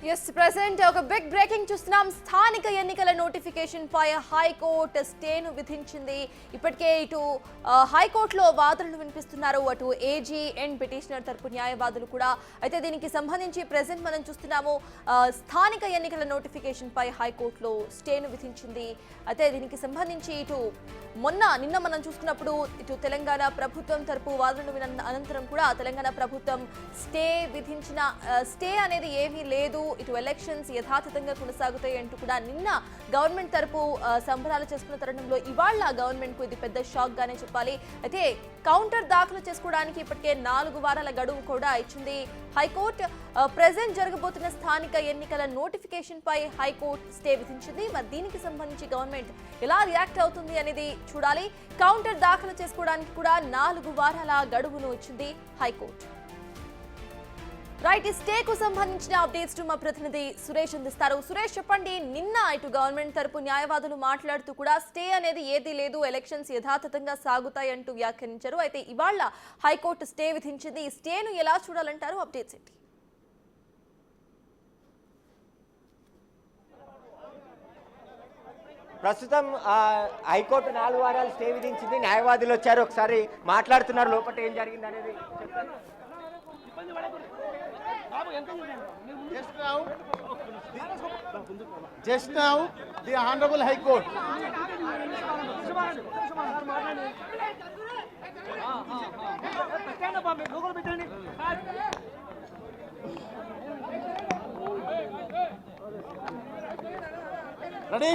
Yes, present ఒక big breaking చూస్తున్నాం. స్థానిక ఎన్నికల నోటిఫికేషన్ పై హైకోర్టు స్టేను విధించింది. ఇప్పటికే ఇటు హైకోర్టులో వాదనలు వినిపిస్తున్నారు, అటు ఏజీ అండ్ పిటిషనర్ తరపు న్యాయవాదులు కూడా. అయితే దీనికి సంబంధించి ప్రెసెంట్ మనం చూస్తున్నాము, స్థానిక ఎన్నికల నోటిఫికేషన్ పై హైకోర్టులో స్టేను విధించింది. అయితే దీనికి సంబంధించి ఇటు నిన్న మనం చూసుకున్నప్పుడు ఇటు తెలంగాణ ప్రభుత్వం తరపు వాదనలు విన్న అనంతరం కూడా తెలంగాణ ప్రభుత్వం స్టే విధించిన స్టే అనేది ఏమీ లేదు, ఇటు ఎలక్షన్స్ యథాతథంగా కొనసాగుతాయి అంటూ కూడా నిన్న గవర్నమెంట్ తరపు సంబరాలు చేసుకున్న తరుణంలో ఇవాళ గవర్నమెంట్ కు ఇది పెద్ద షాక్ గానే చెప్పాలి. అయితే కౌంటర్ దాఖలు చేసుకోవడానికి ఇప్పటికే 4 వారాల గడువు కూడా ఇచ్చింది హైకోర్టు. ప్రెసెంట్ జరగబోతున్న స్థానిక ఎన్నికల నోటిఫికేషన్ పై హైకోర్టు స్టే విధించింది. మరి దీనికి సంబంధించి గవర్నమెంట్ ఎలా రియాక్ట్ అవుతుంది అనేది చూడాలి. కౌంటర్ దాఖలు చేసుకోవడానికి కూడా 4 వారాల గడువును ఇచ్చింది హైకోర్టు. రైట్, ఈ స్టేకు సంబంధించిన అప్డేట్స్ మా ప్రతినిధి సురేష్ అందిస్తారు. సురేష్, చెప్పండి, నిన్న ఇటు గవర్నమెంట్ తరపు న్యాయవాదులు మాట్లాడుతూ కూడా స్టే అనేది ఏదీ లేదు, ఎలక్షన్స్ యథాతథంగా సాగుతాయి అంటూ వ్యాఖ్యానించారు. అయితే ఇవాళ హైకోర్టు స్టే విధించింది. ఈ స్టేను ఎలా చూడాలంటారు? అప్డేట్స్ ఏంటి? ప్రస్తుతం హైకోర్టు 4 వారాలు స్టే విధించింది. న్యాయవాదులు వచ్చారు, ఒకసారి మాట్లాడుతున్నారు. లోపల ఏం జరిగింది అనేది చెప్తాను. Just now, the Honorable High Court ready?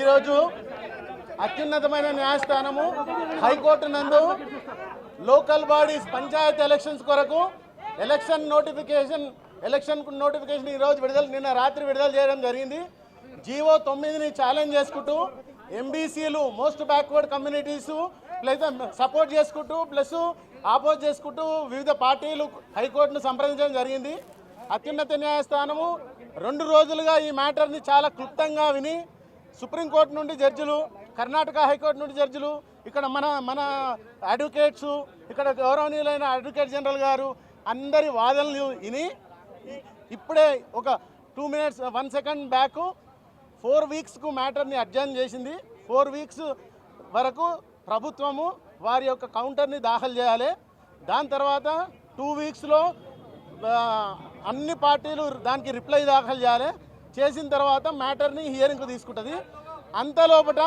ఈరోజు అత్యున్నతమైన న్యాయస్థానము హైకోర్టు నందు లోకల్ బాడీస్ పంచాయత్ ఎలక్షన్స్ కొరకు ఎలక్షన్ నోటిఫికేషన్ ఈరోజు నిన్న రాత్రి విడుదల చేయడం జరిగింది. జీవో 9ని ఛాలెంజ్ చేసుకుంటూ ఎంబీసీలు, most backward communities plus support చేసుకుంటూ ప్లస్ ఆపోజ్ చేసుకుంటూ వివిధ పార్టీలు హైకోర్టును సంప్రదించడం జరిగింది. అత్యున్నత న్యాయస్థానము 2 రోజులుగా ఈ మ్యాటర్ని చాలా క్లుప్తంగా విని సుప్రీంకోర్టు నుండి జడ్జిలు, కర్ణాటక హైకోర్టు నుండి జడ్జిలు, ఇక్కడ మన అడ్వకేట్స్, ఇక్కడ గౌరవనీయులైన అడ్వకేట్ జనరల్ గారు అందరి వాదనలు విని ఇప్పుడే ఒక 2 minutes 1 second బ్యాక్ 4 weeksకు మ్యాటర్ని అడ్జర్న్ చేసింది. 4 weeks వరకు ప్రభుత్వము వారి యొక్క కౌంటర్ని దాఖలు చేయాలి. దాని తర్వాత 2 weeksలో అన్ని పార్టీలు దానికి రిప్లై దాఖలు చేయాలి. చేసిన తర్వాత మ్యాటర్ని హియరింగ్కు తీసుకుంటుంది. అంతలోపట